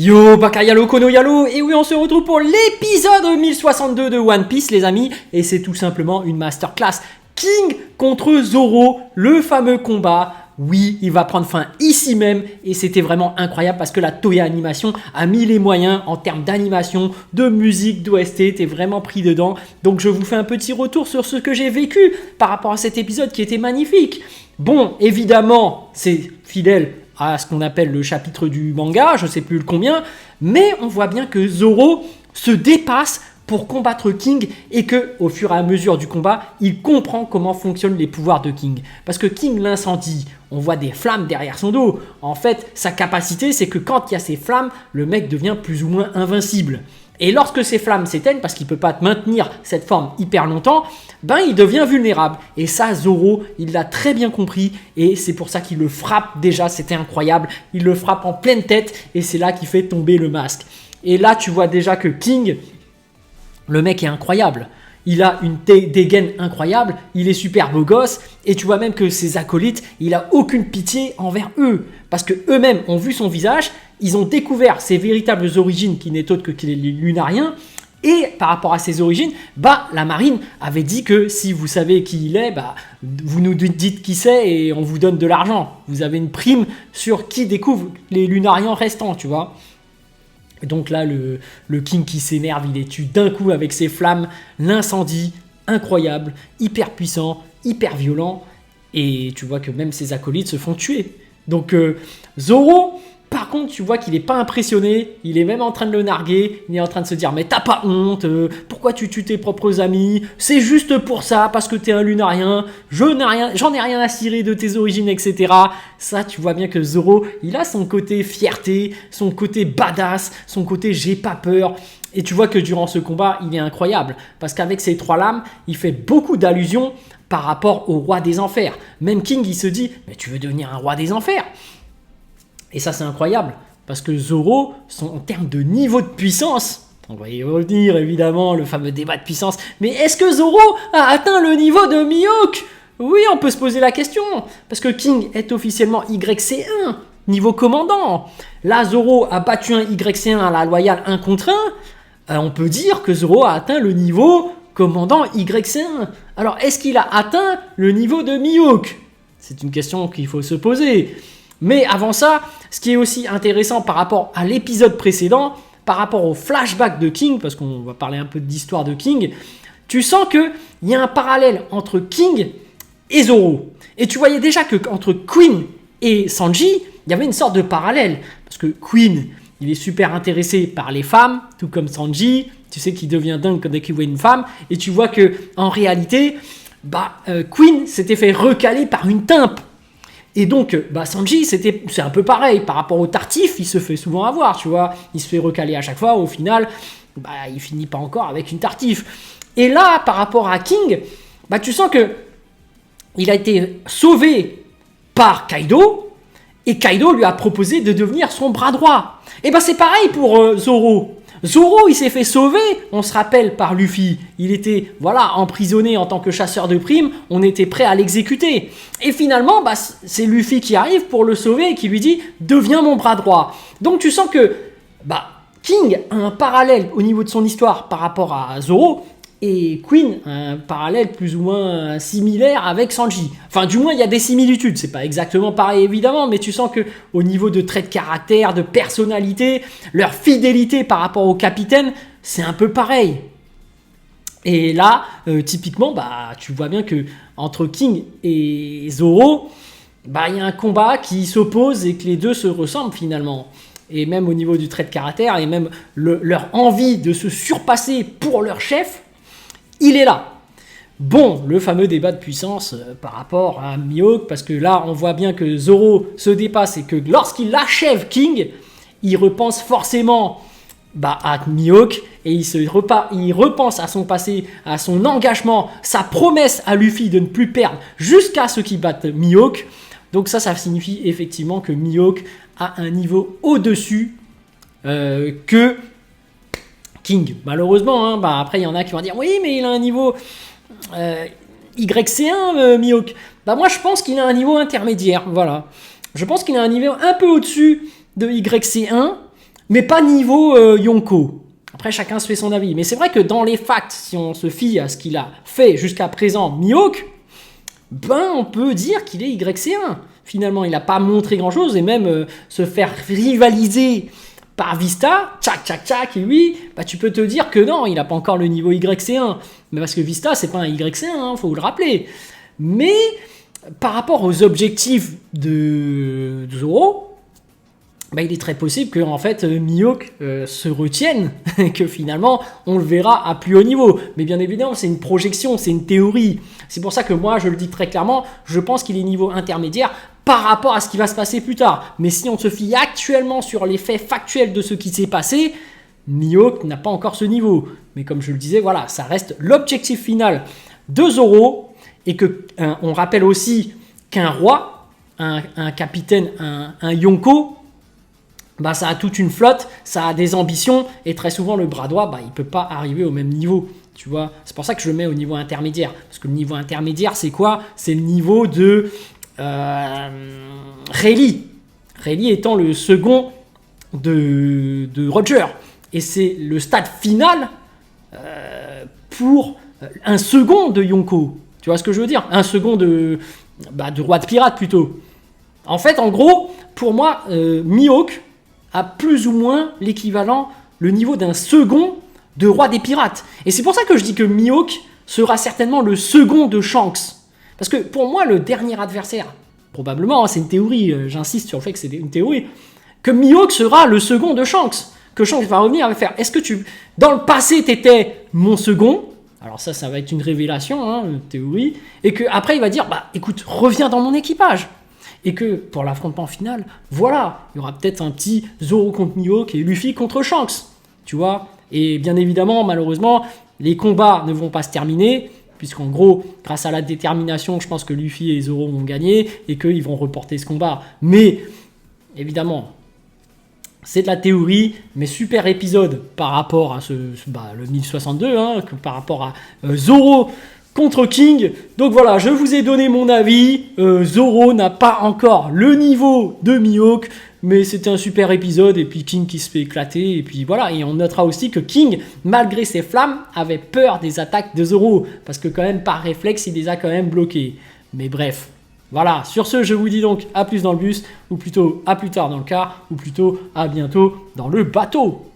Yo, Bakayalo, Kono Yalo, et oui, on se retrouve pour l'épisode 1062 de One Piece, les amis, et c'est tout simplement une masterclass. King contre Zoro, le fameux combat. Oui, il va prendre fin ici même, et c'était vraiment incroyable parce que la Toei Animation a mis les moyens en termes d'animation, de musique, d'OST, t'es vraiment pris dedans. Donc je vous fais un petit retour sur ce que j'ai vécu par rapport à cet épisode qui était magnifique. Bon, évidemment, c'est fidèle à ce qu'on appelle le chapitre du manga, je sais plus le combien, mais on voit bien que Zoro se dépasse pour combattre King et que au fur et à mesure du combat, il comprend comment fonctionnent les pouvoirs de King. Parce que King l'incendie, on voit des flammes derrière son dos. En fait, sa capacité, c'est que quand il y a ces flammes, le mec devient plus ou moins invincible. Et lorsque ces flammes s'éteignent, parce qu'il ne peut pas maintenir cette forme hyper longtemps, ben il devient vulnérable. Et ça, Zoro, il l'a très bien compris. Et c'est pour ça qu'il le frappe déjà, c'était incroyable. Il le frappe en pleine tête et c'est là qu'il fait tomber le masque. Et là, tu vois déjà que King, le mec est incroyable. Il a une dégaine incroyable, il est super beau gosse, et tu vois même que ses acolytes, il a aucune pitié envers eux. Parce que eux-mêmes ont vu son visage, ils ont découvert ses véritables origines, qui n'est autre que les Lunariens. Et par rapport à ses origines, bah, la marine avait dit que si vous savez qui il est, bah, vous nous dites qui c'est et on vous donne de l'argent. Vous avez une prime sur qui découvre les Lunariens restants, tu vois. Donc là, le King qui s'énerve, il les tue d'un coup avec ses flammes, l'incendie, incroyable, hyper puissant, hyper violent. Et tu vois que même ses acolytes se font tuer. Donc Zoro, par contre, tu vois qu'il n'est pas impressionné, il est même en train de le narguer, il est en train de se dire « Mais t'as pas honte, pourquoi tu tues tes propres amis? C'est juste pour ça, parce que t'es un lunarien, j'en ai rien à cirer de tes origines, etc. » Ça, tu vois bien que Zoro, il a son côté fierté, son côté badass, son côté « j'ai pas peur ». Et tu vois que durant ce combat, il est incroyable, parce qu'avec ses trois lames, il fait beaucoup d'allusions par rapport au roi des enfers. Même King, il se dit « Mais tu veux devenir un roi des enfers ?» Et ça, c'est incroyable, parce que Zoro, en termes de niveau de puissance, on va y revenir évidemment, le fameux débat de puissance, mais est-ce que Zoro a atteint le niveau de Mihawk? Oui, on peut se poser la question, parce que King est officiellement YC1, niveau commandant. Là, Zoro a battu un YC1 à la loyale 1 contre 1, on peut dire que Zoro a atteint le niveau commandant YC1. Alors, est-ce qu'il a atteint le niveau de Mihawk? C'est une question qu'il faut se poser. Mais avant ça, ce qui est aussi intéressant par rapport à l'épisode précédent, par rapport au flashback de King, parce qu'on va parler un peu d'histoire de King, tu sens qu'il y a un parallèle entre King et Zoro. Et tu voyais déjà qu'entre Queen et Sanji, il y avait une sorte de parallèle. Parce que Queen, il est super intéressé par les femmes, tout comme Sanji. Tu sais qu'il devient dingue dès qu'il voit une femme. Et tu vois qu'en réalité, Queen s'était fait recaler par une timpe. Et donc, Sanji, c'est un peu pareil. Par rapport au tartif, il se fait souvent avoir, tu vois. Il se fait recaler à chaque fois. Au final, il finit pas encore avec une tartif. Et là, par rapport à King, tu sens que il a été sauvé par Kaido. Et Kaido lui a proposé de devenir son bras droit. Et c'est pareil pour Zoro. Zoro, il s'est fait sauver, on se rappelle, par Luffy. Il était, emprisonné en tant que chasseur de primes. On était prêt à l'exécuter. Et finalement, c'est Luffy qui arrive pour le sauver et qui lui dit « Deviens mon bras droit ». Donc tu sens que King a un parallèle au niveau de son histoire par rapport à Zoro. Et Queen a un parallèle plus ou moins similaire avec Sanji. Enfin, du moins, il y a des similitudes. C'est pas exactement pareil, évidemment, mais tu sens qu'au niveau de traits de caractère, de personnalité, leur fidélité par rapport au capitaine, c'est un peu pareil. Et là, typiquement, tu vois bien que entre King et Zoro, il y a un combat qui s'oppose et que les deux se ressemblent finalement. Et même au niveau du trait de caractère et même leur envie de se surpasser pour leur chef, il est là. Bon, le fameux débat de puissance par rapport à Mihawk, parce que là, on voit bien que Zoro se dépasse et que lorsqu'il achève King, il repense forcément à Mihawk et il repense à son passé, à son engagement, sa promesse à Luffy de ne plus perdre jusqu'à ce qu'il batte Mihawk. Donc ça signifie effectivement que Mihawk a un niveau au-dessus que King. Malheureusement, après il y en a qui vont dire oui, mais il a un niveau YC1 Mihawk. Moi je pense qu'il a un niveau intermédiaire, voilà. Je pense qu'il a un niveau un peu au-dessus de YC1, mais pas niveau Yonko. Après, chacun se fait son avis. Mais c'est vrai que dans les facts, si on se fie à ce qu'il a fait jusqu'à présent, Mihawk, ben on peut dire qu'il est YC1. Finalement, il n'a pas montré grand-chose et même se faire rivaliser par Vista, tchac, et oui, bah tu peux te dire que non, il n'a pas encore le niveau YC1. Mais parce que Vista, c'est pas un YC1, hein, faut le rappeler. Mais par rapport aux objectifs de Zoro, bah, il est très possible que en fait Mihawk se retienne et que finalement on le verra à plus haut niveau. Mais bien évidemment, c'est une projection, c'est une théorie. C'est pour ça que moi, je le dis très clairement, je pense qu'il est niveau intermédiaire par rapport à ce qui va se passer plus tard. Mais si on se fie actuellement sur les faits factuels de ce qui s'est passé, Mihawk n'a pas encore ce niveau. Mais comme je le disais, voilà, ça reste l'objectif final de Zoro. Et que on rappelle aussi qu'un roi, un capitaine, un Yonko, bah, ça a toute une flotte, ça a des ambitions, et très souvent le bras droit, bah, il ne peut pas arriver au même niveau. Tu vois, c'est pour ça que je le mets au niveau intermédiaire. Parce que le niveau intermédiaire, c'est quoi? C'est le niveau de Rayleigh. Rayleigh étant le second de Roger. Et c'est le stade final pour un second de Yonko. Tu vois ce que je veux dire? Un second de roi de pirate plutôt. En fait, en gros, pour moi, Mihawk a plus ou moins l'équivalent, le niveau d'un second de roi des pirates. Et c'est pour ça que je dis que Mihawk sera certainement le second de Shanks. Parce que pour moi, le dernier adversaire, probablement, hein, c'est une théorie, j'insiste sur le fait que c'est une théorie, que Mihawk sera le second de Shanks. Que Shanks va revenir et va faire, est-ce que dans le passé, t'étais mon second? Alors ça va être une révélation, hein, une théorie. Et qu'après, il va dire, bah écoute, reviens dans mon équipage. Et que pour l'affrontement final, voilà, il y aura peut-être un petit Zoro contre Mihawk et Luffy contre Shanks. Tu vois? Et bien évidemment, malheureusement, les combats ne vont pas se terminer, puisqu'en gros, grâce à la détermination, je pense que Luffy et Zoro vont gagner et qu'ils vont reporter ce combat. Mais, évidemment, c'est de la théorie, mais super épisode par rapport à le 1062, hein, par rapport à Zoro contre King. Donc voilà, je vous ai donné mon avis. Zoro n'a pas encore le niveau de Mihawk, mais c'était un super épisode. Et puis King qui se fait éclater. Et puis voilà, et on notera aussi que King, malgré ses flammes, avait peur des attaques de Zoro. Parce que quand même, par réflexe, il les a quand même bloqués. Mais bref, voilà. Sur ce, je vous dis donc à plus dans le bus, ou plutôt à plus tard dans le car, ou plutôt à bientôt dans le bateau.